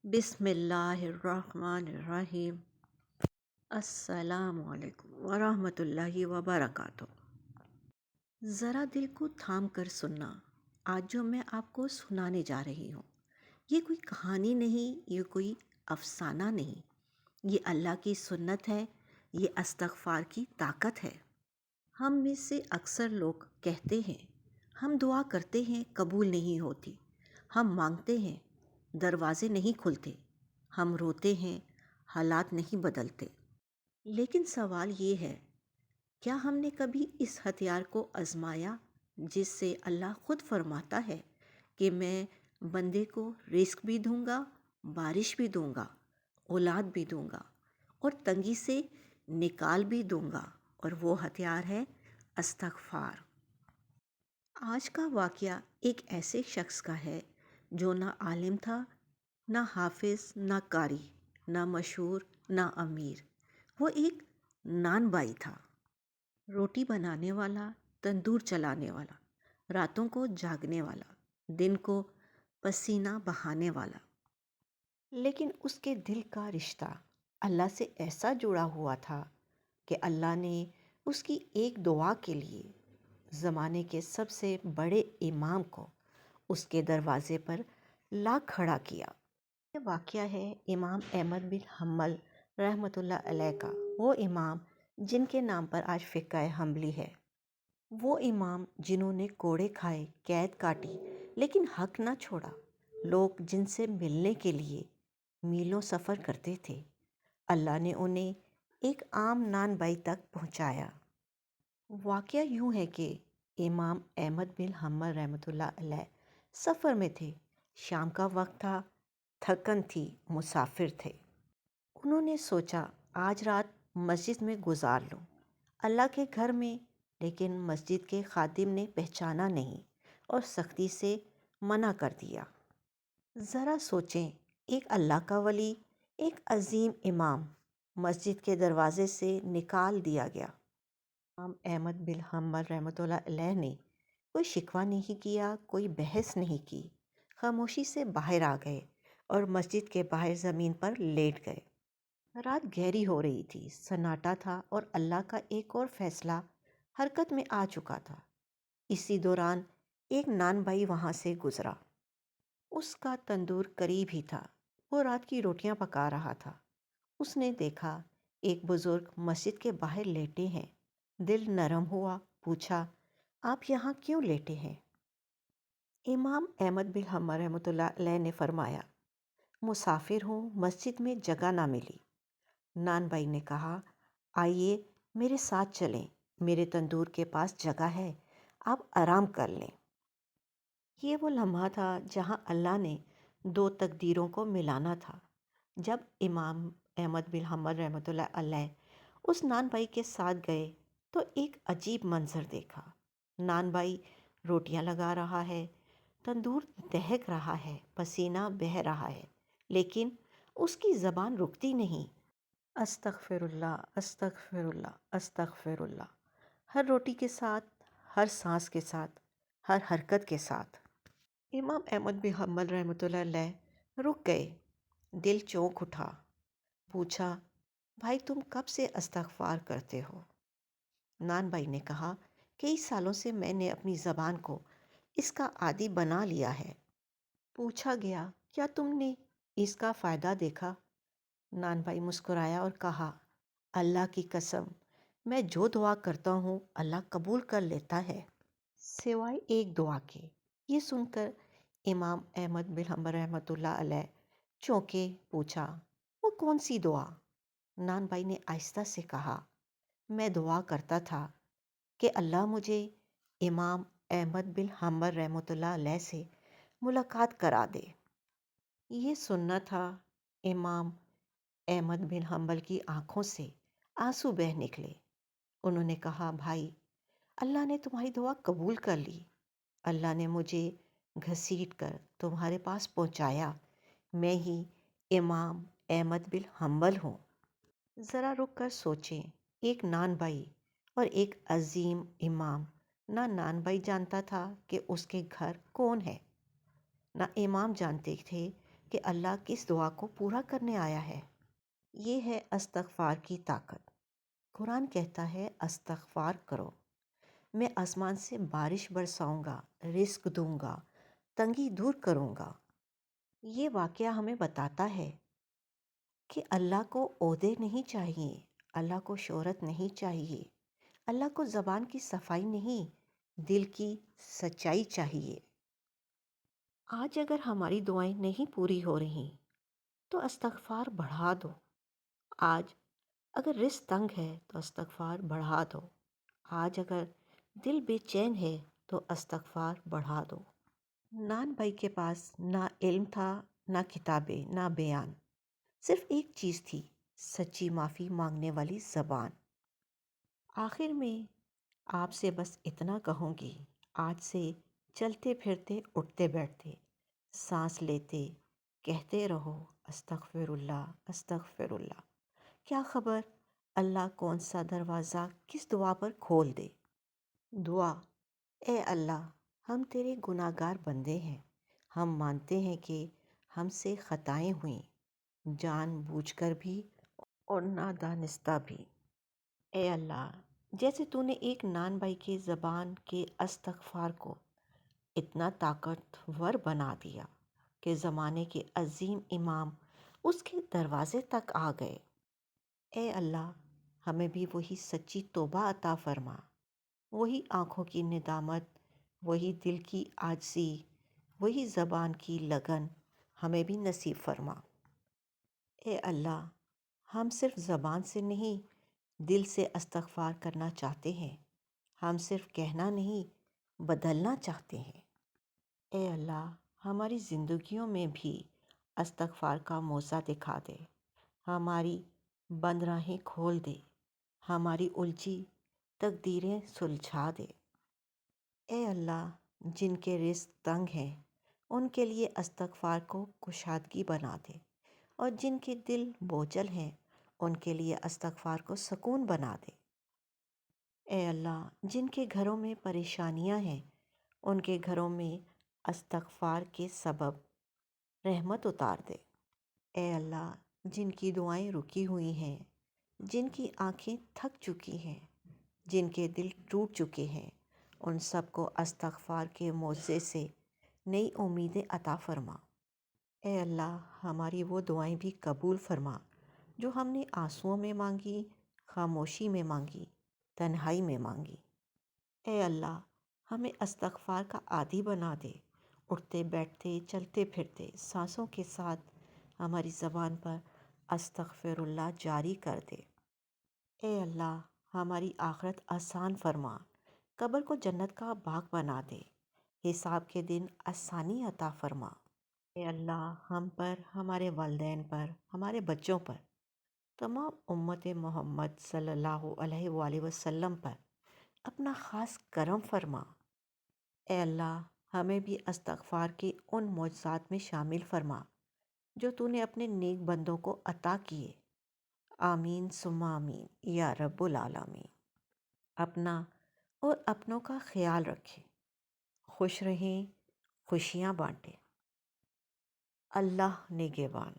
بسم اللہ الرحمن الرحیم۔ السلام علیکم ورحمۃ اللہ وبرکاتہ۔ ذرا دل کو تھام کر سننا، آج جو میں آپ کو سنانے جا رہی ہوں یہ کوئی کہانی نہیں، یہ کوئی افسانہ نہیں، یہ اللہ کی سنت ہے، یہ استغفار کی طاقت ہے۔ ہم میں سے اکثر لوگ کہتے ہیں ہم دعا کرتے ہیں قبول نہیں ہوتی، ہم مانگتے ہیں دروازے نہیں کھلتے، ہم روتے ہیں حالات نہیں بدلتے۔ لیکن سوال یہ ہے، کیا ہم نے کبھی اس ہتھیار کو آزمایا جس سے اللہ خود فرماتا ہے کہ میں بندے کو رزق بھی دوں گا، بارش بھی دوں گا، اولاد بھی دوں گا اور تنگی سے نکال بھی دوں گا، اور وہ ہتھیار ہے استغفار۔ آج کا واقعہ ایک ایسے شخص کا ہے جو نہ عالم تھا، نہ حافظ، نہ قاری، نہ مشہور، نہ امیر۔ وہ ایک نان بائی تھا، روٹی بنانے والا، تندور چلانے والا، راتوں کو جاگنے والا، دن کو پسینہ بہانے والا۔ لیکن اس کے دل کا رشتہ اللہ سے ایسا جڑا ہوا تھا کہ اللہ نے اس کی ایک دعا کے لیے زمانے کے سب سے بڑے امام کو اس کے دروازے پر لا کھڑا کیا۔ یہ واقعہ ہے امام احمد بن حنبل رحمۃ اللہ علیہ کا، وہ امام جن کے نام پر آج فقہ حنبلی ہے، وہ امام جنہوں نے کوڑے کھائے، قید کاٹی، لیکن حق نہ چھوڑا۔ لوگ جن سے ملنے کے لیے میلوں سفر کرتے تھے، اللہ نے انہیں ایک عام نان بائی تک پہنچایا۔ واقعہ یوں ہے کہ امام احمد بن حنبل رحمۃ اللہ علیہ سفر میں تھے، شام کا وقت تھا، تھکن تھی، مسافر تھے۔ انہوں نے سوچا آج رات مسجد میں گزار لوں، اللہ کے گھر میں، لیکن مسجد کے خادم نے پہچانا نہیں اور سختی سے منع کر دیا۔ ذرا سوچیں، ایک اللہ کا ولی، ایک عظیم امام، مسجد کے دروازے سے نکال دیا گیا۔ امام احمد بن حنبل رحمۃ اللہ علیہ نے کوئی شکوہ نہیں کیا، کوئی بحث نہیں کی، خاموشی سے باہر آ گئے اور مسجد کے باہر زمین پر لیٹ گئے۔ رات گہری ہو رہی تھی، سناٹا تھا اور اللہ کا ایک اور فیصلہ حرکت میں آ چکا تھا۔ اسی دوران ایک نان بھائی وہاں سے گزرا۔ اس کا تندور قریب ہی تھا، وہ رات کی روٹیاں پکا رہا تھا۔ اس نے دیکھا ایک بزرگ مسجد کے باہر لیٹے ہیں، دل نرم ہوا، پوچھا آپ یہاں کیوں لیٹے ہیں؟ امام احمد بن حنبل رحمۃ اللہ علیہ نے فرمایا مسافر ہوں، مسجد میں جگہ نہ ملی۔ نان بھائی نے کہا آئیے میرے ساتھ چلیں، میرے تندور کے پاس جگہ ہے، آپ آرام کر لیں۔ یہ وہ لمحہ تھا جہاں اللہ نے دو تقدیروں کو ملانا تھا۔ جب امام احمد بن حنبل رحمۃ اللہ علیہ اس نان بھائی کے ساتھ گئے تو ایک عجیب منظر دیکھا۔ نان بھائی روٹیاں لگا رہا ہے، تندور دہک رہا ہے، پسینہ بہہ رہا ہے، لیکن اس کی زبان رکتی نہیں۔ استغفر اللہ، استغفر اللہ، استغفر اللہ، ہر روٹی کے ساتھ، ہر سانس کے ساتھ، ہر حرکت کے ساتھ۔ امام احمد بن حنبل رحمۃ اللہ علیہ رک گئے، دل چونک اٹھا، پوچھا بھائی تم کب سے استغفار کرتے ہو؟ نان بھائی نے کہا کئی سالوں سے میں نے اپنی زبان کو اس کا عادی بنا لیا ہے۔ پوچھا گیا کیا تم نے اس کا فائدہ دیکھا؟ نان بھائی مسکرایا اور کہا اللہ کی قسم، میں جو دعا کرتا ہوں اللہ قبول کر لیتا ہے، سوائے ایک دعا کے۔ یہ سن کر امام احمد بن حنبل رحمۃ اللہ علیہ چونکے، پوچھا وہ کون سی دعا؟ نان بھائی نے آہستہ سے کہا میں دعا کرتا تھا کہ اللہ مجھے امام احمد بن حنبل رحمۃ اللہ علیہ سے ملاقات کرا دے۔ یہ سننا تھا امام احمد بن حنبل کی آنکھوں سے آنسو بہہ نکلے۔ انہوں نے کہا بھائی اللہ نے تمہاری دعا قبول کر لی، اللہ نے مجھے گھسیٹ کر تمہارے پاس پہنچایا، میں ہی امام احمد بن حنبل ہوں۔ ذرا رک کر سوچیں، ایک نان بھائی اور ایک عظیم امام۔ نہ نان بھائی جانتا تھا کہ اس کے گھر کون ہے، نہ امام جانتے تھے کہ اللہ کس دعا کو پورا کرنے آیا ہے۔ یہ ہے استغفار کی طاقت۔ قرآن کہتا ہے استغفار کرو، میں آسمان سے بارش برساؤں گا، رزق دوں گا، تنگی دور کروں گا۔ یہ واقعہ ہمیں بتاتا ہے کہ اللہ کو عہدے نہیں چاہیے، اللہ کو شہرت نہیں چاہیے، اللہ کو زبان کی صفائی نہیں، دل کی سچائی چاہیے۔ آج اگر ہماری دعائیں نہیں پوری ہو رہی تو استغفار بڑھا دو۔ آج اگر رزق تنگ ہے تو استغفار بڑھا دو۔ آج اگر دل بے چین ہے تو استغفار بڑھا دو۔ نان بھائی کے پاس نہ علم تھا، نہ کتابیں، نہ بیان، صرف ایک چیز تھی، سچی معافی مانگنے والی زبان۔ آخر میں آپ سے بس اتنا کہوں گی، آج سے چلتے پھرتے اٹھتے بیٹھتے سانس لیتے کہتے رہو استغفر اللہ استغفر اللہ۔ کیا خبر اللہ کون سا دروازہ کس دعا پر کھول دے۔ دعا: اے اللہ، ہم تیرے گناہ گار بندے ہیں، ہم مانتے ہیں کہ ہم سے خطائیں ہوئیں، جان بوجھ کر بھی اور نادانستہ بھی۔ اے اللہ، جیسے تو نے ایک نان بھائی کے زبان کے استغفار کو اتنا طاقتور بنا دیا کہ زمانے کے عظیم امام اس کے دروازے تک آ گئے۔ اے اللہ، ہمیں بھی وہی سچی توبہ عطا فرما، وہی آنکھوں کی ندامت، وہی دل کی عاجزی، وہی زبان کی لگن ہمیں بھی نصیب فرما۔ اے اللہ، ہم صرف زبان سے نہیں دل سے استغفار کرنا چاہتے ہیں، ہم صرف کہنا نہیں بدلنا چاہتے ہیں۔ اے اللہ، ہماری زندگیوں میں بھی استغفار کا موضع دکھا دے، ہماری بند راہیں کھول دے، ہماری الجھی تقدیریں سلجھا دے۔ اے اللہ، جن کے رزق تنگ ہیں ان کے لیے استغفار کو کشادگی بنا دے، اور جن کے دل بوجھل ہیں ان کے لیے استغفار کو سکون بنا دے۔ اے اللہ، جن کے گھروں میں پریشانیاں ہیں ان کے گھروں میں استغفار کے سبب رحمت اتار دے۔ اے اللہ، جن کی دعائیں رکی ہوئی ہیں، جن کی آنکھیں تھک چکی ہیں، جن کے دل ٹوٹ چکے ہیں، ان سب کو استغفار کے معجزے سے نئی امیدیں عطا فرما۔ اے اللہ، ہماری وہ دعائیں بھی قبول فرما جو ہم نے آنسوؤں میں مانگی، خاموشی میں مانگی، تنہائی میں مانگی۔ اے اللہ، ہمیں استغفار کا عادی بنا دے، اٹھتے بیٹھتے چلتے پھرتے سانسوں کے ساتھ ہماری زبان پر استغفر اللہ جاری کر دے۔ اے اللہ، ہماری آخرت آسان فرما، قبر کو جنت کا باغ بنا دے، حساب کے دن آسانی عطا فرما۔ اے اللہ، ہم پر، ہمارے والدین پر، ہمارے بچوں پر، تمام امت محمد صلی اللہ علیہ وآلہ وسلم پر اپنا خاص کرم فرما۔ اے اللہ، ہمیں بھی استغفار کے ان معجزات میں شامل فرما جو تو نے اپنے نیک بندوں کو عطا کیے۔ آمین ثم آمین یا رب العالمین۔ اپنا اور اپنوں کا خیال رکھیں، خوش رہیں، خوشیاں بانٹیں۔ اللہ نگہبان۔